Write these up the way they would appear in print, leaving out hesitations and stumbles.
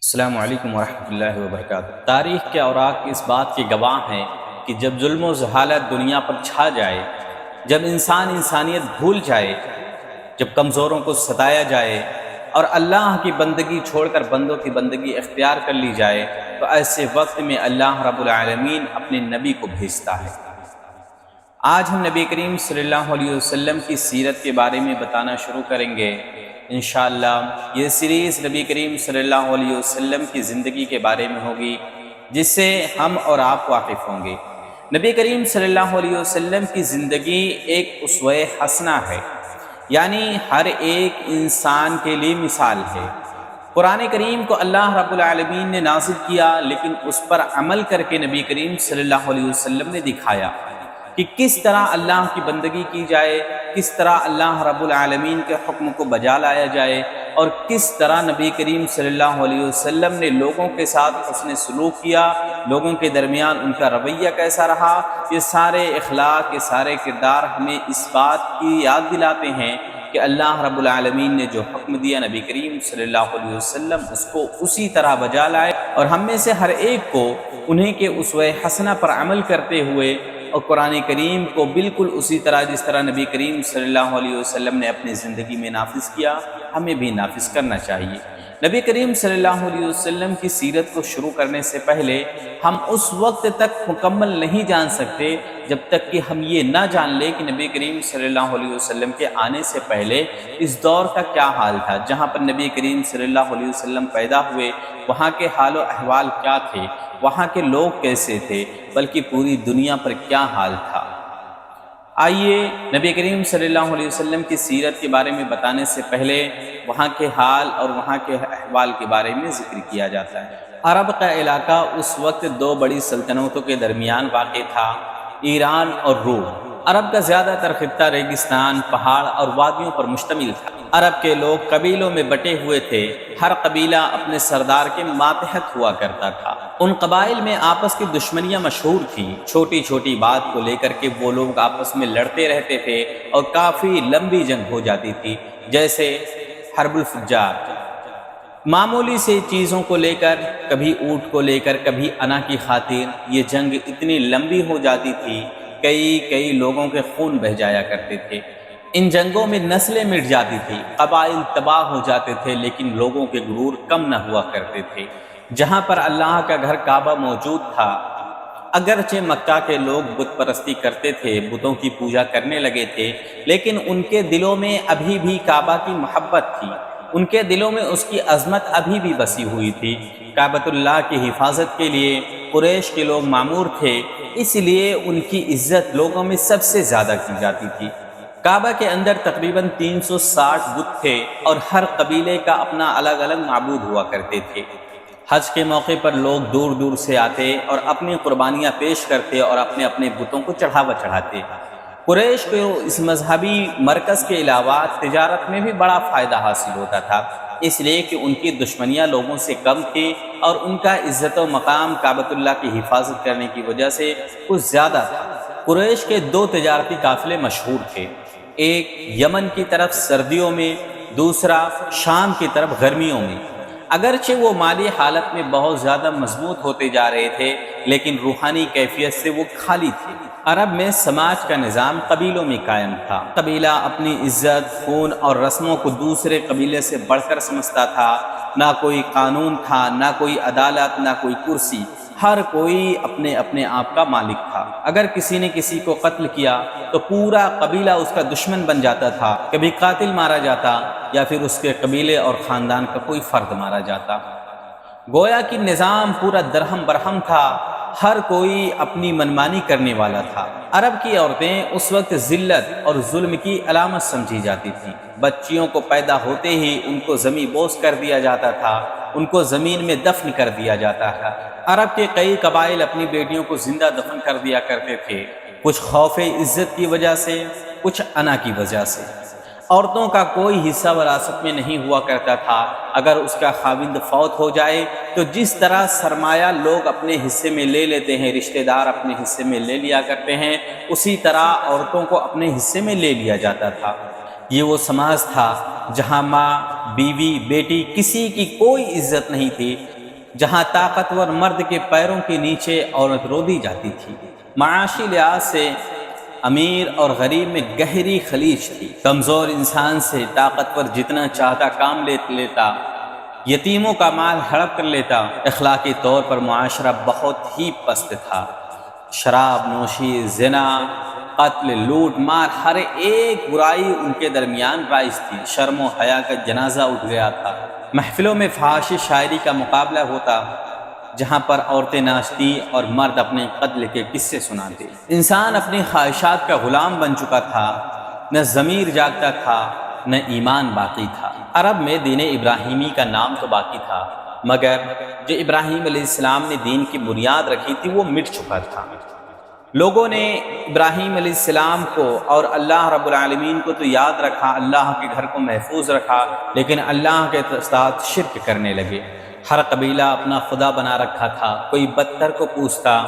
السلام علیکم ورحمۃ اللہ وبرکاتہ۔ تاریخ کے اوراق اس بات کے گواہ ہیں کہ جب ظلم و جہالت دنیا پر چھا جائے، جب انسانیت بھول جائے، جب کمزوروں کو ستایا جائے اور اللہ کی بندگی چھوڑ کر بندوں کی بندگی اختیار کر لی جائے، تو ایسے وقت میں اللہ رب العالمین اپنے نبی کو بھیجتا ہے۔ آج ہم نبی کریم صلی اللہ علیہ وسلم کی سیرت کے بارے میں بتانا شروع کریں گے۔ انشاءاللہ یہ سیریز نبی کریم صلی اللہ علیہ وسلم کی زندگی کے بارے میں ہوگی، جس سے ہم اور آپ واقف ہوں گے۔ نبی کریم صلی اللہ علیہ وسلم کی زندگی ایک اسوہ حسنہ ہے، یعنی ہر ایک انسان کے لیے مثال ہے۔ قرآن کریم کو اللہ رب العالمین نے نازل کیا، لیکن اس پر عمل کر کے نبی کریم صلی اللہ علیہ وسلم نے دکھایا کہ کس طرح اللہ کی بندگی کی جائے، کس طرح اللہ رب العالمین کے حکم کو بجا لایا جائے، اور کس طرح نبی کریم صلی اللہ علیہ وسلم نے لوگوں کے ساتھ حسن سلوک کیا، لوگوں کے درمیان ان کا رویہ کیسا رہا۔ یہ سارے اخلاق، یہ سارے کردار ہمیں اس بات کی یاد دلاتے ہیں کہ اللہ رب العالمین نے جو حکم دیا نبی کریم صلی اللہ علیہ وسلم اس کو اسی طرح بجا لائے، اور ہم میں سے ہر ایک کو انہیں کے اسوہ حسنہ پر عمل کرتے ہوئے اور قرآن کریم کو بالکل اسی طرح جس طرح نبی کریم صلی اللہ علیہ وسلم نے اپنی زندگی میں نافذ کیا، ہمیں بھی نافذ کرنا چاہیے۔ نبی کریم صلی اللہ علیہ وسلم کی سیرت کو شروع کرنے سے پہلے ہم اس وقت تک مکمل نہیں جان سکتے جب تک کہ ہم یہ نہ جان لیں کہ نبی کریم صلی اللہ علیہ وسلم کے آنے سے پہلے اس دور کا کیا حال تھا۔ جہاں پر نبی کریم صلی اللہ علیہ وسلم پیدا ہوئے، وہاں کے حال و احوال کیا تھے، وہاں کے لوگ کیسے تھے، بلکہ پوری دنیا پر کیا حال تھا۔ آئیے نبی کریم صلی اللہ علیہ وسلم کی سیرت کے بارے میں بتانے سے پہلے وہاں کے حال اور وہاں کے احوال کے بارے میں ذکر کیا جاتا ہے۔ عرب کا علاقہ اس وقت دو بڑی سلطنتوں کے درمیان واقع تھا، ایران اور روم۔ عرب کا زیادہ تر خطہ ریگستان، پہاڑ اور وادیوں پر مشتمل تھا۔ عرب کے لوگ قبیلوں میں بٹے ہوئے تھے، ہر قبیلہ اپنے سردار کے ماتحت ہوا کرتا تھا۔ ان قبائل میں آپس کی دشمنیاں مشہور تھیں، چھوٹی چھوٹی بات کو لے کر کے وہ لوگ آپس میں لڑتے رہتے تھے اور کافی لمبی جنگ ہو جاتی تھی، جیسے حرب الفجار۔ معمولی سے چیزوں کو لے کر، کبھی اونٹ کو لے کر، کبھی انا کی خاطر یہ جنگ اتنی لمبی ہو جاتی تھی، کئی لوگوں کے خون بہہ جایا کرتے تھے۔ ان جنگوں میں نسلیں مٹ جاتی تھی، قبائل تباہ ہو جاتے تھے، لیکن لوگوں کے غرور کم نہ ہوا کرتے تھے۔ جہاں پر اللہ کا گھر کعبہ موجود تھا، اگرچہ مکہ کے لوگ بت پرستی کرتے تھے، بتوں کی پوجا کرنے لگے تھے، لیکن ان کے دلوں میں ابھی بھی کعبہ کی محبت تھی، ان کے دلوں میں اس کی عظمت ابھی بھی بسی ہوئی تھی۔ کعبۃ اللہ کی حفاظت کے لیے قریش کے لوگ مامور تھے، اس لیے ان کی عزت لوگوں میں سب سے زیادہ کی جاتی تھی۔ کعبہ کے اندر تقریباً 360 بت تھے، اور ہر قبیلے کا اپنا الگ الگ معبود ہوا کرتے تھے۔ حج کے موقع پر لوگ دور دور سے آتے اور اپنی قربانیاں پیش کرتے اور اپنے اپنے بتوں کو چڑھاوا چڑھاتے۔ قریش کو اس مذہبی مرکز کے علاوہ تجارت میں بھی بڑا فائدہ حاصل ہوتا تھا، اس لیے کہ ان کی دشمنیاں لوگوں سے کم تھی اور ان کا عزت و مقام کعبۃ اللہ کی حفاظت کرنے کی وجہ سے کچھ زیادہ تھا۔ قریش کے دو تجارتی قافلے مشہور تھے، ایک یمن کی طرف سردیوں میں، دوسرا شام کی طرف گرمیوں میں۔ اگرچہ وہ مالی حالت میں بہت زیادہ مضبوط ہوتے جا رہے تھے، لیکن روحانی کیفیت سے وہ خالی تھے۔ عرب میں سماج کا نظام قبیلوں میں قائم تھا۔ قبیلہ اپنی عزت، خون اور رسموں کو دوسرے قبیلے سے بڑھ کر سمجھتا تھا۔ نہ کوئی قانون تھا، نہ کوئی عدالت، نہ کوئی کرسی، ہر کوئی اپنے اپنے آپ کا مالک تھا۔ اگر کسی نے کسی کو قتل کیا تو پورا قبیلہ اس کا دشمن بن جاتا تھا، کبھی قاتل مارا جاتا یا پھر اس کے قبیلے اور خاندان کا کوئی فرد مارا جاتا۔ گویا کہ نظام پورا درہم برہم تھا، ہر کوئی اپنی منمانی کرنے والا تھا۔ عرب کی عورتیں اس وقت ذلت اور ظلم کی علامت سمجھی جاتی تھیں۔ بچیوں کو پیدا ہوتے ہی ان کو زمیں بوس کر دیا جاتا تھا، ان کو زمین میں دفن کر دیا جاتا تھا۔ عرب کے کئی قبائل اپنی بیٹیوں کو زندہ دفن کر دیا کرتے تھے، کچھ خوف عزت کی وجہ سے، کچھ انا کی وجہ سے۔ عورتوں کا کوئی حصہ وراثت میں نہیں ہوا کرتا تھا۔ اگر اس کا خاوند فوت ہو جائے تو جس طرح سرمایہ لوگ اپنے حصے میں لے لیتے ہیں، رشتہ دار اپنے حصے میں لے لیا کرتے ہیں، اسی طرح عورتوں کو اپنے حصے میں لے لیا جاتا تھا۔ یہ وہ سماج تھا جہاں ماں، بیوی، بیٹی، کسی کی کوئی عزت نہیں تھی، جہاں طاقتور مرد کے پیروں کے نیچے عورت رو دی جاتی تھی۔ معاشی لحاظ سے امیر اور غریب میں گہری خلیج تھی۔ کمزور انسان سے طاقتور جتنا چاہتا کام لیتا، یتیموں کا مال ہڑپ کر لیتا۔ اخلاقی طور پر معاشرہ بہت ہی پست تھا۔ شراب نوشی، زنا، قتل، لوٹ مار، ہر ایک برائی ان کے درمیان رائج تھی۔ شرم و حیا کا جنازہ اٹھ گیا تھا۔ محفلوں میں فحاشی شاعری کا مقابلہ ہوتا، جہاں پر عورتیں ناچتی اور مرد اپنے قتل کے قصے سناتے۔ انسان اپنی خواہشات کا غلام بن چکا تھا، نہ ضمیر جاگتا تھا، نہ ایمان باقی تھا۔ عرب میں دین ابراہیمی کا نام تو باقی تھا، مگر جو ابراہیم علیہ السلام نے دین کی بنیاد رکھی تھی وہ مٹ چکا تھا۔ لوگوں نے ابراہیم علیہ السلام کو اور اللہ رب العالمین کو تو یاد رکھا، اللہ کے گھر کو محفوظ رکھا، لیکن اللہ کے ساتھ شرک کرنے لگے۔ ہر قبیلہ اپنا خدا بنا رکھا تھا، کوئی پتھر کو پوجتا،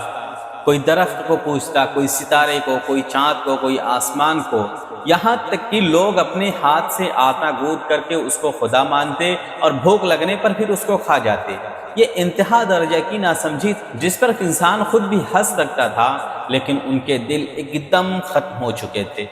کوئی درخت کو پوجتا، کوئی ستارے کو، کوئی چاند کو، کوئی آسمان کو، یہاں تک کہ لوگ اپنے ہاتھ سے آٹا گوندھ کر کے اس کو خدا مانتے اور بھوک لگنے پر پھر اس کو کھا جاتے۔ یہ انتہا درجہ کی ناسمجھی جس پر انسان خود بھی ہنس سکتا تھا، لیکن ان کے دل ایک دم ختم ہو چکے تھے۔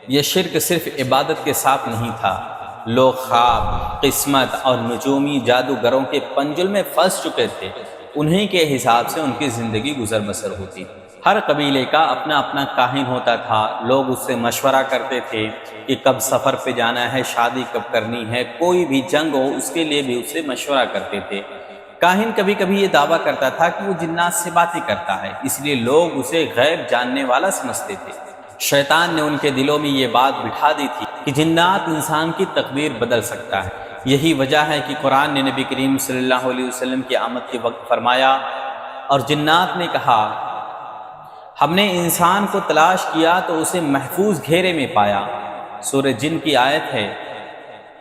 یہ شرک صرف عبادت کے ساتھ نہیں تھا، لوگ خواب، قسمت اور نجومی جادوگروں کے پنجل میں پھنس چکے تھے۔ انہی کے حساب سے ان کی زندگی گزر بسر ہوتی۔ ہر قبیلے کا اپنا اپنا کاہن ہوتا تھا، لوگ اس سے مشورہ کرتے تھے کہ کب سفر پہ جانا ہے، شادی کب کرنی ہے، کوئی بھی جنگ ہو اس کے لیے بھی اس سے مشورہ کرتے تھے۔ کاہن کبھی کبھی یہ دعویٰ کرتا تھا کہ وہ جنات سے باتیں کرتا ہے، اس لیے لوگ اسے غیب جاننے والا سمجھتے تھے۔ شیطان نے ان کے دلوں میں یہ بات بٹھا دی تھی کہ جنات انسان کی تقدیر بدل سکتا ہے۔ یہی وجہ ہے کہ قرآن نے نبی کریم صلی اللہ علیہ وسلم کی آمد کے وقت فرمایا، اور جنات نے کہا ہم نے انسان کو تلاش کیا تو اسے محفوظ گھیرے میں پایا۔ سورہ جن کی آیت ہے۔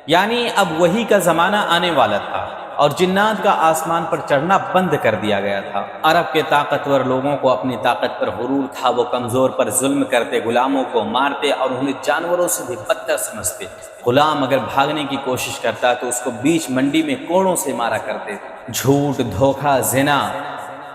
یعنی اب وحی کا زمانہ آنے والا تھا اور جنات کا آسمان پر چڑھنا بند کر دیا گیا تھا۔ عرب کے طاقتور لوگوں کو اپنی طاقت پر غرور تھا، وہ کمزور پر ظلم کرتے، غلاموں کو مارتے اور انہیں جانوروں سے بھی بدتر سمجھتے۔ غلام اگر بھاگنے کی کوشش کرتا تو اس کو بیچ منڈی میں کوڑوں سے مارا کرتے۔ جھوٹ، دھوکہ، زنا،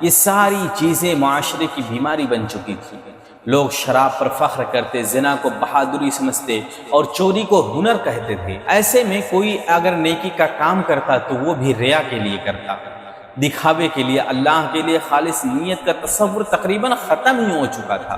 یہ ساری چیزیں معاشرے کی بیماری بن چکی تھی۔ لوگ شراب پر فخر کرتے، زنا کو بہادری سمجھتے اور چوری کو ہنر کہتے تھے۔ ایسے میں کوئی اگر نیکی کا کام کرتا تو وہ بھی ریا کے لیے کرتا، دکھاوے کے لیے۔ اللہ کے لیے خالص نیت کا تصور تقریباً ختم ہی ہو چکا تھا۔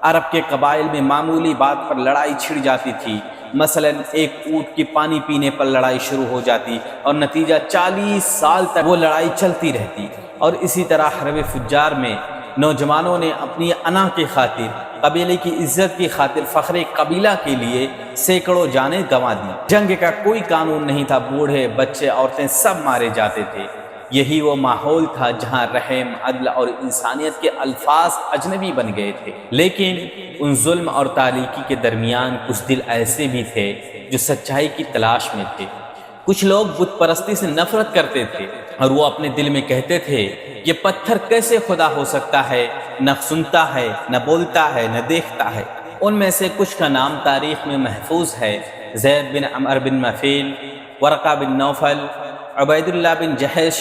عرب کے قبائل میں معمولی بات پر لڑائی چھڑ جاتی تھی، مثلا ایک اونٹ کی پانی پینے پر لڑائی شروع ہو جاتی اور نتیجہ 40 سال تک وہ لڑائی چلتی رہتی۔ اور اسی طرح حرب فجار میں نوجوانوں نے اپنی انا کی خاطر، قبیلے کی عزت کی خاطر، فخر قبیلہ کے لیے سینکڑوں جانیں گنوا دی۔ جنگ کا کوئی قانون نہیں تھا، بوڑھے، بچے، عورتیں سب مارے جاتے تھے۔ یہی وہ ماحول تھا جہاں رحم، عدل اور انسانیت کے الفاظ اجنبی بن گئے تھے۔ لیکن ان ظلم اور تاریکی کے درمیان کچھ دل ایسے بھی تھے جو سچائی کی تلاش میں تھے۔ کچھ لوگ بت پرستی سے نفرت کرتے تھے اور وہ اپنے دل میں کہتے تھے یہ پتھر کیسے خدا ہو سکتا ہے، نہ سنتا ہے، نہ بولتا ہے، نہ دیکھتا ہے۔ ان میں سے کچھ کا نام تاریخ میں محفوظ ہے: زید بن عمر بن نفیل، ورقہ بن نوفل، عبید اللہ بن جحش،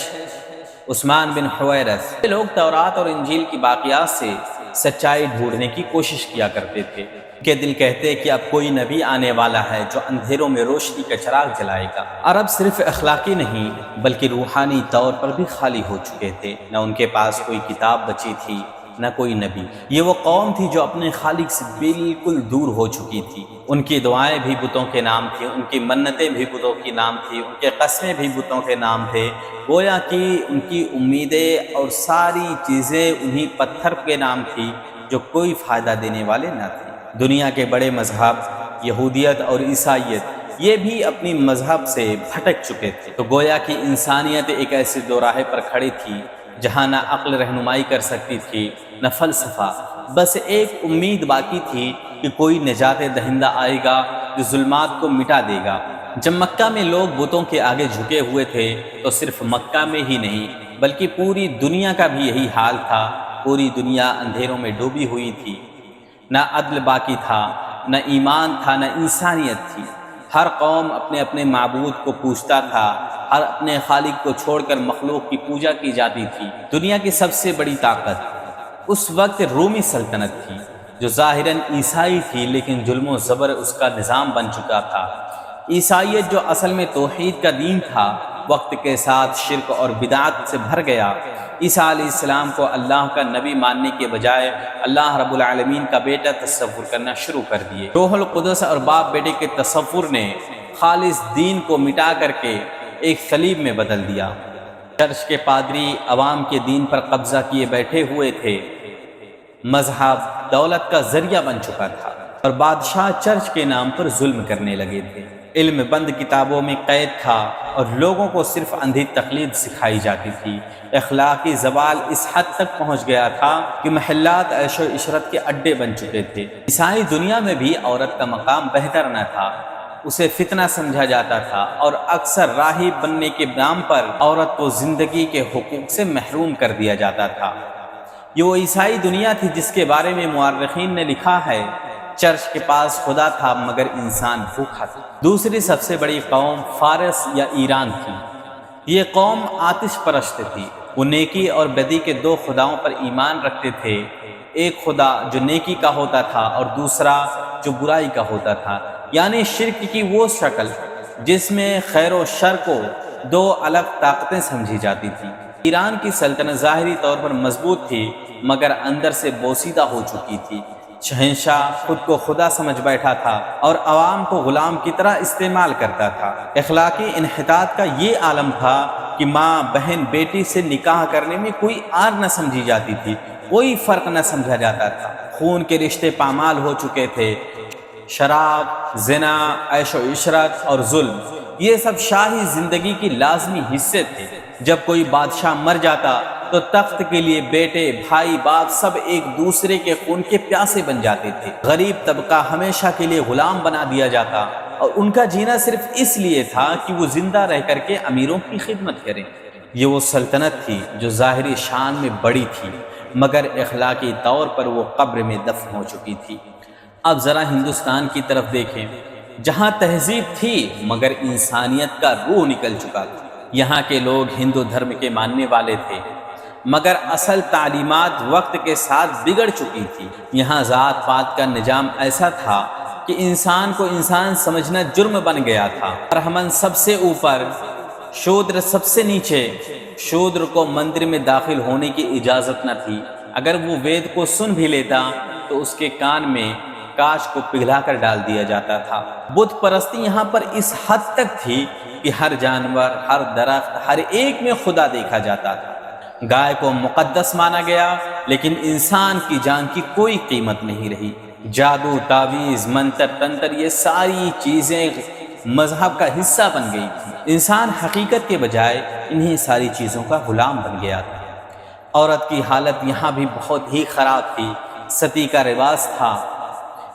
عثمان بن حویرث۔ یہ لوگ تورات اور انجیل کی باقیات سے سچائی ڈھونڈنے کی کوشش کیا کرتے تھے۔ ان کے دل کہتے کہ اب کوئی نبی آنے والا ہے جو اندھیروں میں روشنی کا چراغ جلائے گا۔ عرب صرف اخلاقی نہیں بلکہ روحانی طور پر بھی خالی ہو چکے تھے۔ نہ ان کے پاس کوئی کتاب بچی تھی، نہ کوئی نبی۔ یہ وہ قوم تھی جو اپنے خالق سے بالکل دور ہو چکی تھی۔ ان کی دعائیں بھی بتوں کے نام تھیں، ان کی منتیں بھی بتوں کے نام تھیں، ان کے قسمیں بھی بتوں کے نام تھے۔ گویا کہ ان کی امیدیں اور ساری چیزیں انہی پتھر کے نام تھی جو کوئی فائدہ دینے والے نہ تھے۔ دنیا کے بڑے مذہب یہودیت اور عیسائیت یہ بھی اپنی مذہب سے بھٹک چکے تھے۔ تو گویا کہ انسانیت ایک ایسے دوراہے پر کھڑی تھی جہاں نہ عقل رہنمائی کر سکتی تھی، نہ فلسفہ، بس ایک امید باقی تھی کہ کوئی نجات دہندہ آئے گا جو ظلمات کو مٹا دے گا۔ جب مکہ میں لوگ بتوں کے آگے جھکے ہوئے تھے تو صرف مکہ میں ہی نہیں بلکہ پوری دنیا کا بھی یہی حال تھا۔ پوری دنیا اندھیروں میں ڈوبی ہوئی تھی، نہ عدل باقی تھا، نہ ایمان تھا، نہ انسانیت تھی۔ ہر قوم اپنے اپنے معبود کو پوجتا تھا، اور اپنے خالق کو چھوڑ کر مخلوق کی پوجا کی جاتی تھی۔ دنیا کی سب سے بڑی طاقت اس وقت رومی سلطنت تھی، جو ظاہراً عیسائی تھی لیکن ظلم و زبر اس کا نظام بن چکا تھا۔ عیسائیت جو اصل میں توحید کا دین تھا، وقت کے ساتھ شرک اور بدعت سے بھر گیا۔ عیسیٰ علیہ السلام کو اللہ کا نبی ماننے کے بجائے اللہ رب العالمین کا بیٹا تصور کرنا شروع کر دیے۔ روح القدس اور باپ بیٹے کے تصور نے خالص دین کو مٹا کر کے ایک صلیب میں بدل دیا۔ چرچ کے پادری عوام کے دین پر قبضہ کیے بیٹھے ہوئے تھے۔ مذہب دولت کا ذریعہ بن چکا تھا اور بادشاہ چرچ کے نام پر ظلم کرنے لگے تھے۔ علم بند کتابوں میں قید تھا اور لوگوں کو صرف اندھی تقلید سکھائی جاتی تھی۔ اخلاقی زوال اس حد تک پہنچ گیا تھا کہ محلات عیش و عشرت کے اڈے بن چکے تھے۔ عیسائی دنیا میں بھی عورت کا مقام بہتر نہ تھا، اسے فتنہ سمجھا جاتا تھا اور اکثر راہب بننے کے نام پر عورت کو زندگی کے حقوق سے محروم کر دیا جاتا تھا۔ یہ وہ عیسائی دنیا تھی جس کے بارے میں مورخین نے لکھا ہے، چرچ کے پاس خدا تھا مگر انسان بھوکا تھا۔ دوسری سب سے بڑی قوم فارس یا ایران تھی۔ یہ قوم آتش پرست تھی، وہ نیکی اور بدی کے دو خداؤں پر ایمان رکھتے تھے، ایک خدا جو نیکی کا ہوتا تھا اور دوسرا جو برائی کا ہوتا تھا، یعنی شرک کی وہ شکل جس میں خیر و شر کو دو الگ طاقتیں سمجھی جاتی تھی۔ ایران کی سلطنت ظاہری طور پر مضبوط تھی مگر اندر سے بوسیدہ ہو چکی تھی۔ شہنشاہ خود کو خدا سمجھ بیٹھا تھا اور عوام کو غلام کی طرح استعمال کرتا تھا۔ اخلاقی انحطاط کا یہ عالم تھا کہ ماں بہن بیٹی سے نکاح کرنے میں کوئی آر نہ سمجھی جاتی تھی، کوئی فرق نہ سمجھا جاتا تھا۔ خون کے رشتے پامال ہو چکے تھے۔ شراب، زنا، عیش و عشرت اور ظلم، یہ سب شاہی زندگی کی لازمی حصے تھے۔ جب کوئی بادشاہ مر جاتا تو تخت کے لیے بیٹے، بھائی، باپ سب ایک دوسرے کے خون کے پیاسے بن جاتے تھے۔ غریب طبقہ ہمیشہ کے لیے غلام بنا دیا جاتا اور ان کا جینا صرف اس لیے تھا کہ وہ زندہ رہ کر کے امیروں کی خدمت کریں۔ یہ وہ سلطنت تھی جو ظاہری شان میں بڑی تھی مگر اخلاقی طور پر وہ قبر میں دفن ہو چکی تھی۔ اب ذرا ہندوستان کی طرف دیکھیں، جہاں تہذیب تھی مگر انسانیت کا روح نکل چکا تھا۔ یہاں کے لوگ ہندو دھرم کے ماننے والے تھے مگر اصل تعلیمات وقت کے ساتھ بگڑ چکی تھی۔ یہاں ذات پات کا نظام ایسا تھا کہ انسان کو انسان سمجھنا جرم بن گیا تھا۔ برہمن سب سے اوپر، شودر سب سے نیچے۔ شودر کو مندر میں داخل ہونے کی اجازت نہ تھی، اگر وہ وید کو سن بھی لیتا تو اس کے کان میں کاش کو پگھلا کر ڈال دیا جاتا تھا۔ بت پرستی یہاں پر اس حد تک تھی کہ ہر جانور، ہر درخت، ہر ایک میں خدا دیکھا جاتا تھا۔ گائے کو مقدس مانا گیا لیکن انسان کی جان کی کوئی قیمت نہیں رہی۔ جادو، تعویذ، منتر، تنتر، یہ ساری چیزیں مذہب کا حصہ بن گئی تھی۔ انسان حقیقت کے بجائے انہی ساری چیزوں کا غلام بن گیا تھا۔ عورت کی حالت یہاں بھی بہت ہی خراب تھی۔ ستی کا رواج تھا،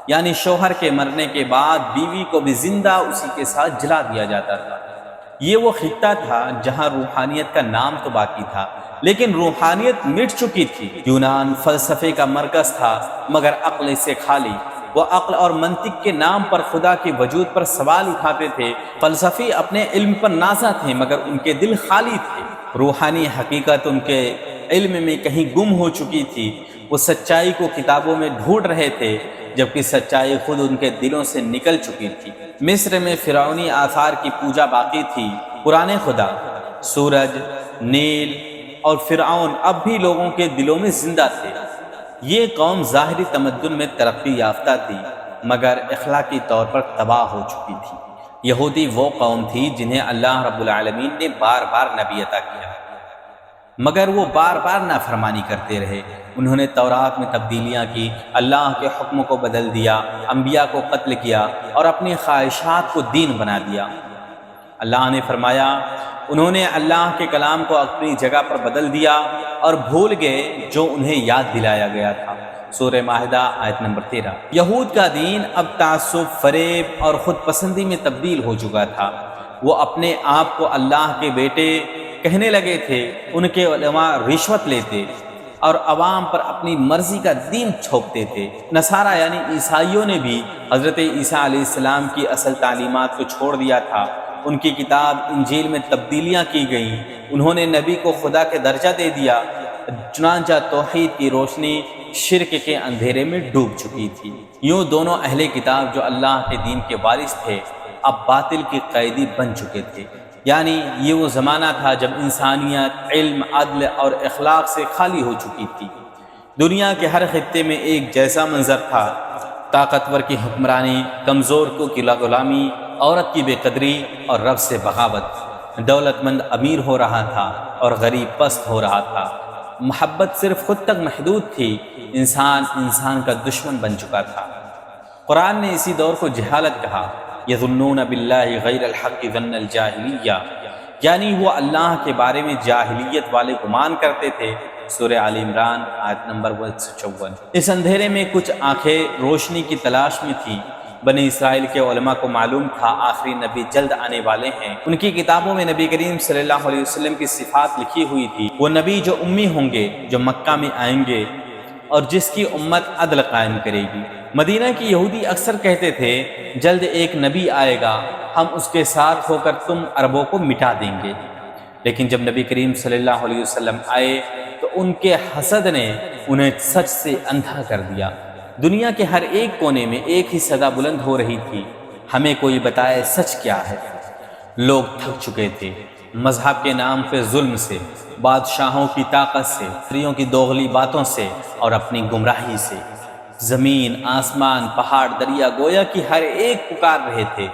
یعنی شوہر کے مرنے کے بعد بیوی کو بھی زندہ اسی کے ساتھ جلا دیا جاتا تھا۔ یہ وہ خطہ تھا جہاں روحانیت کا نام تو باقی تھا لیکن روحانیت مٹ چکی تھی۔ یونان فلسفے کا مرکز تھا مگر عقل سے خالی۔ وہ عقل اور منطق کے نام پر خدا کے وجود پر سوال اٹھاتے تھے۔ فلسفی اپنے علم پر نازا تھے مگر ان کے دل خالی تھے۔ روحانی حقیقت ان کے علم میں کہیں گم ہو چکی تھی۔ وہ سچائی کو کتابوں میں ڈھونڈ رہے تھے جبکہ سچائی خود ان کے دلوں سے نکل چکی تھی۔ مصر میں فرعونی آثار کی پوجا باقی تھی۔ پرانے خدا، سورج، نیل اور فرعون اب بھی لوگوں کے دلوں میں زندہ تھے۔ یہ قوم ظاہری تمدن میں ترقی یافتہ تھی مگر اخلاقی طور پر تباہ ہو چکی تھی۔ یہودی وہ قوم تھی جنہیں اللہ رب العالمین نے بار بار نبی عطا کیا مگر وہ بار بار نافرمانی کرتے رہے۔ انہوں نے تورات میں تبدیلیاں کی، اللہ کے حکم کو بدل دیا، انبیاء کو قتل کیا اور اپنی خواہشات کو دین بنا دیا۔ اللہ نے فرمایا انہوں نے اللہ کے کلام کو اپنی جگہ پر بدل دیا اور بھول گئے جو انہیں یاد دلایا گیا تھا۔ سورہ مائدہ آیت نمبر 13۔ یہود کا دین اب تعصب، فریب اور خود پسندی میں تبدیل ہو چکا تھا۔ وہ اپنے آپ کو اللہ کے بیٹے کہنے لگے تھے۔ ان کے علماء رشوت لیتے اور عوام پر اپنی مرضی کا دین تھوپتے تھے۔ نصارہ یعنی عیسائیوں نے بھی حضرت عیسیٰ علیہ السلام کی اصل تعلیمات کو چھوڑ دیا تھا۔ ان کی کتاب انجیل میں تبدیلیاں کی گئیں، انہوں نے نبی کو خدا کے درجہ دے دیا، چنانچہ توحید کی روشنی شرک کے اندھیرے میں ڈوب چکی تھی۔ یوں دونوں اہل کتاب جو اللہ کے دین کے وارث تھے اب باطل کی قیدی بن چکے تھے۔ یعنی یہ وہ زمانہ تھا جب انسانیت علم، عدل اور اخلاق سے خالی ہو چکی تھی۔ دنیا کے ہر خطے میں ایک جیسا منظر تھا، طاقتور کی حکمرانی، کمزور کو کی غلامی، عورت کی بے قدری اور رب سے بغاوت، دولت مند امیر ہو رہا تھا اور غریب پست ہو رہا تھا، محبت صرف خود تک محدود تھی، انسان کا دشمن بن چکا تھا۔ قرآن نے اسی دور کو جہالت کہا، یظنون باللہ غیر الحق ظن الجاہلیہ، یعنی وہ اللہ کے بارے میں جاہلیت والے گمان کرتے تھے۔ سورہ آل عمران آیت نمبر 154۔ اس اندھیرے میں کچھ آنکھیں روشنی کی تلاش میں تھیں۔ بنی اسرائیل کے علماء کو معلوم تھا آخری نبی جلد آنے والے ہیں، ان کی کتابوں میں نبی کریم صلی اللہ علیہ وسلم کی صفات لکھی ہوئی تھی، وہ نبی جو امی ہوں گے، جو مکہ میں آئیں گے اور جس کی امت عدل قائم کرے گی۔ مدینہ کی یہودی اکثر کہتے تھے جلد ایک نبی آئے گا، ہم اس کے ساتھ ہو کر تم عربوں کو مٹا دیں گے۔ لیکن جب نبی کریم صلی اللہ علیہ وسلم آئے تو ان کے حسد نے انہیں سچ سے اندھا کر دیا۔ دنیا کے ہر ایک کونے میں ایک ہی صدا بلند ہو رہی تھی، ہمیں کوئی بتائے سچ کیا ہے۔ لوگ تھک چکے تھے مذہب کے نام پہ ظلم سے، بادشاہوں کی طاقت سے، استریوں کی دوغلی باتوں سے اور اپنی گمراہی سے۔ زمین، آسمان، پہاڑ، دریا گویا کہ ہر ایک پکار رہے تھے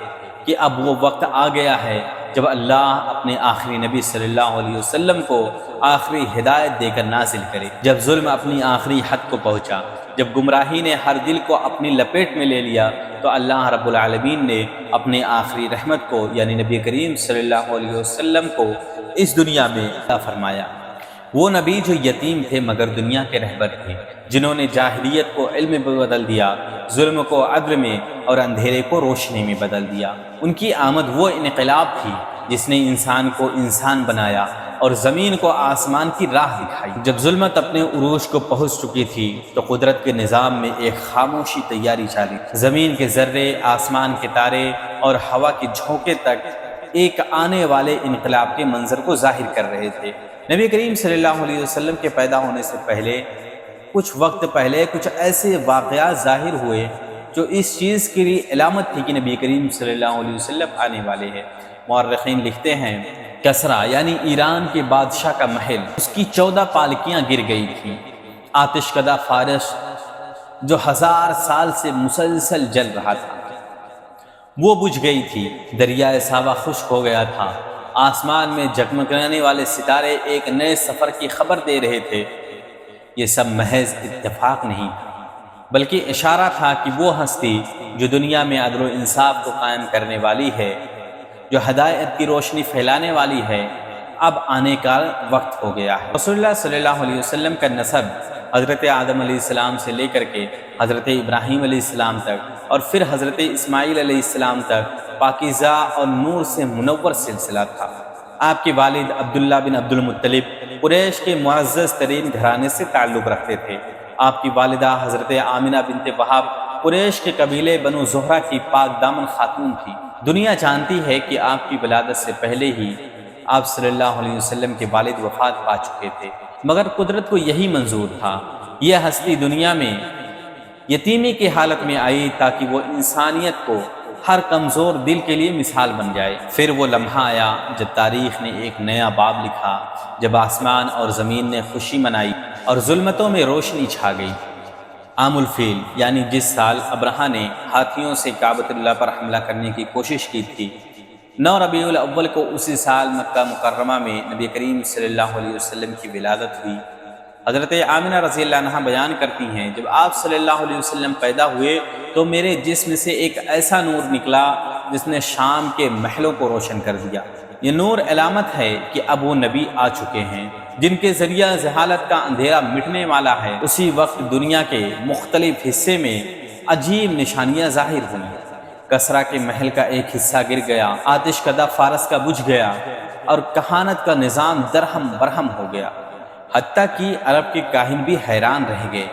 کہ اب وہ وقت آ گیا ہے جب اللہ اپنے آخری نبی صلی اللہ علیہ وسلم کو آخری ہدایت دے کر نازل کرے۔ جب ظلم اپنی آخری حد کو پہنچا، جب گمراہی نے ہر دل کو اپنی لپیٹ میں لے لیا، تو اللہ رب العالمین نے اپنے آخری رحمت کو یعنی نبی کریم صلی اللہ علیہ وسلم کو اس دنیا میں عطا فرمایا۔ وہ نبی جو یتیم تھے مگر دنیا کے رہبر تھے، جنہوں نے جاہلیت کو علم میں بدل دیا، ظلم کو عدل میں اور اندھیرے کو روشنی میں بدل دیا۔ ان کی آمد وہ انقلاب تھی جس نے انسان کو انسان بنایا اور زمین کو آسمان کی راہ دکھائی۔ جب ظلمت اپنے عروج کو پہنچ چکی تھی تو قدرت کے نظام میں ایک خاموشی تیاری چلی۔ زمین کے ذرے، آسمان کے تارے اور ہوا کے جھونکے تک ایک آنے والے انقلاب کے منظر کو ظاہر کر رہے تھے۔ نبی کریم صلی اللہ علیہ وسلم کے پیدا ہونے سے پہلے کچھ وقت پہلے کچھ ایسے واقعات ظاہر ہوئے جو اس چیز کے لیے علامت تھی کہ نبی کریم صلی اللہ علیہ وسلم آنے والے ہیں۔ مورخین لکھتے ہیں کسرا یعنی ایران کے بادشاہ کا محل، اس کی 14 پالکیاں گر گئی تھیں۔ آتش کدہ فارس جو 1000 سال سے مسلسل جل رہا تھا وہ بجھ گئی تھی، دریائے ساوا خشک ہو گیا تھا، آسمان میں جگمگانے والے ستارے ایک نئے سفر کی خبر دے رہے تھے۔ یہ سب محض اتفاق نہیں تھا بلکہ اشارہ تھا کہ وہ ہستی جو دنیا میں عدل و انصاف کو قائم کرنے والی ہے، جو ہدایت کی روشنی پھیلانے والی ہے، اب آنے کا وقت ہو گیا ہے۔ رسول اللہ صلی اللہ علیہ وسلم کا نسب حضرت آدم علیہ السلام سے لے کر کے حضرت ابراہیم علیہ السلام تک اور پھر حضرت اسماعیل علیہ السلام تک پاکیزہ اور نور سے منور سلسلہ تھا۔ آپ کے والد عبداللہ بن عبد المطلب قریش کے معزز ترین گھرانے سے تعلق رکھتے تھے۔ آپ کی والدہ حضرت آمنہ بنت وہب قریش کے قبیلے بنو زہرہ کی پاک دامن خاتون تھی۔ دنیا جانتی ہے کہ آپ کی ولادت سے پہلے ہی آپ صلی اللہ علیہ وسلم کے والد وفات پا چکے تھے، مگر قدرت کو یہی منظور تھا یہ ہستی دنیا میں یتیمی کی حالت میں آئی تاکہ وہ انسانیت کو ہر کمزور دل کے لیے مثال بن جائے۔ پھر وہ لمحہ آیا جب تاریخ نے ایک نیا باب لکھا، جب آسمان اور زمین نے خوشی منائی اور ظلمتوں میں روشنی چھا گئی۔ عام الفیل یعنی جس سال ابرہہ نے ہاتھیوں سے کعبۃ اللہ پر حملہ کرنے کی کوشش کی تھی، 9 ربیع الاول کو اسی سال مکہ مکرمہ میں نبی کریم صلی اللہ علیہ وسلم کی ولادت ہوئی۔ حضرت آمنہ رضی اللہ عنہا بیان کرتی ہیں جب آپ صلی اللہ علیہ وسلم پیدا ہوئے تو میرے جسم سے ایک ایسا نور نکلا جس نے شام کے محلوں کو روشن کر دیا۔ یہ نور علامت ہے کہ اب وہ نبی آ چکے ہیں جن کے ذریعہ جہالت کا اندھیرا مٹنے والا ہے۔ اسی وقت دنیا کے مختلف حصے میں عجیب نشانیاں ظاہر ہوئیں۔ کسرا کے محل کا ایک حصہ گر گیا، آتش کدہ فارس کا بجھ گیا اور کہانت کا نظام درہم برہم ہو گیا، حتیٰ کہ عرب کے کاہن بھی حیران رہ گئے۔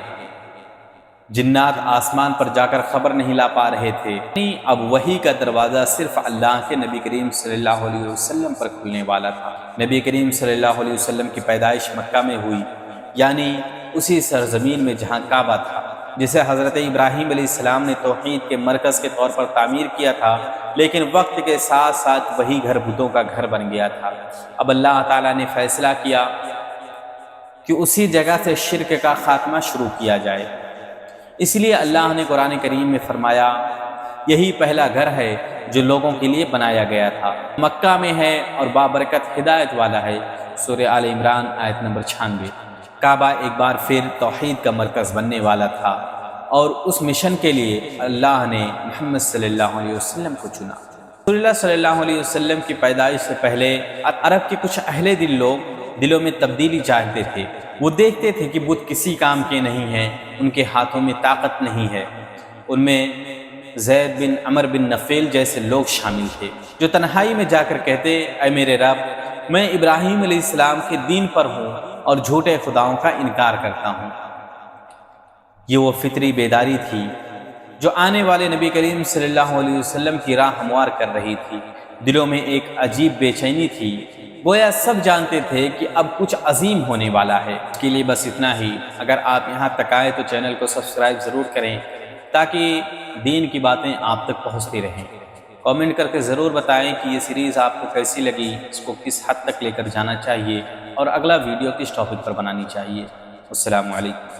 جنات آسمان پر جا کر خبر نہیں لا پا رہے تھے، اب وحی کا دروازہ صرف اللہ کے نبی کریم صلی اللہ علیہ وسلم پر کھلنے والا تھا۔ نبی کریم صلی اللہ علیہ وسلم کی پیدائش مکہ میں ہوئی، یعنی اسی سرزمین میں جہاں کعبہ تھا، جسے حضرت ابراہیم علیہ السلام نے توحید کے مرکز کے طور پر تعمیر کیا تھا، لیکن وقت کے ساتھ ساتھ وہی گھر بتوں کا گھر بن گیا تھا۔ اب اللہ تعالیٰ نے فیصلہ کیا کہ اسی جگہ سے شرک کا خاتمہ شروع کیا جائے، اس لیے اللہ نے قرآن کریم میں فرمایا یہی پہلا گھر ہے جو لوگوں کے لیے بنایا گیا تھا، مکہ میں ہے اور بابرکت ہدایت والا ہے۔ سورہ آل عمران آیت نمبر 96۔ کعبہ ایک بار پھر توحید کا مرکز بننے والا تھا، اور اس مشن کے لیے اللہ نے محمد صلی اللہ علیہ وسلم کو چنا۔ رسول اللہ صلی اللہ علیہ وسلم کی پیدائش سے پہلے عرب کے کچھ اہل دل لوگ دلوں میں تبدیلی چاہتے تھے۔ وہ دیکھتے تھے کہ بت کسی کام کے نہیں ہیں، ان کے ہاتھوں میں طاقت نہیں ہے۔ ان میں زید بن عمر بن نفیل جیسے لوگ شامل تھے، جو تنہائی میں جا کر کہتے، اے میرے رب، میں ابراہیم علیہ السلام کے دین پر ہوں اور جھوٹے خداؤں کا انکار کرتا ہوں۔ یہ وہ فطری بیداری تھی جو آنے والے نبی کریم صلی اللہ علیہ وسلم کی راہ ہموار کر رہی تھی۔ دلوں میں ایک عجیب بے چینی تھی، گویا سب جانتے تھے کہ اب کچھ عظیم ہونے والا ہے۔ اس کے لیے بس اتنا ہی۔ اگر آپ یہاں تک آئے تو چینل کو سبسکرائب ضرور کریں تاکہ دین کی باتیں آپ تک پہنچتی رہیں۔ کامنٹ کر کے ضرور بتائیں کہ یہ سیریز آپ کو کیسی لگی، اس کو کس حد تک لے کر جانا چاہیے، اور اگلا ویڈیو کس ٹاپک پر بنانی چاہیے۔ السلام علیکم۔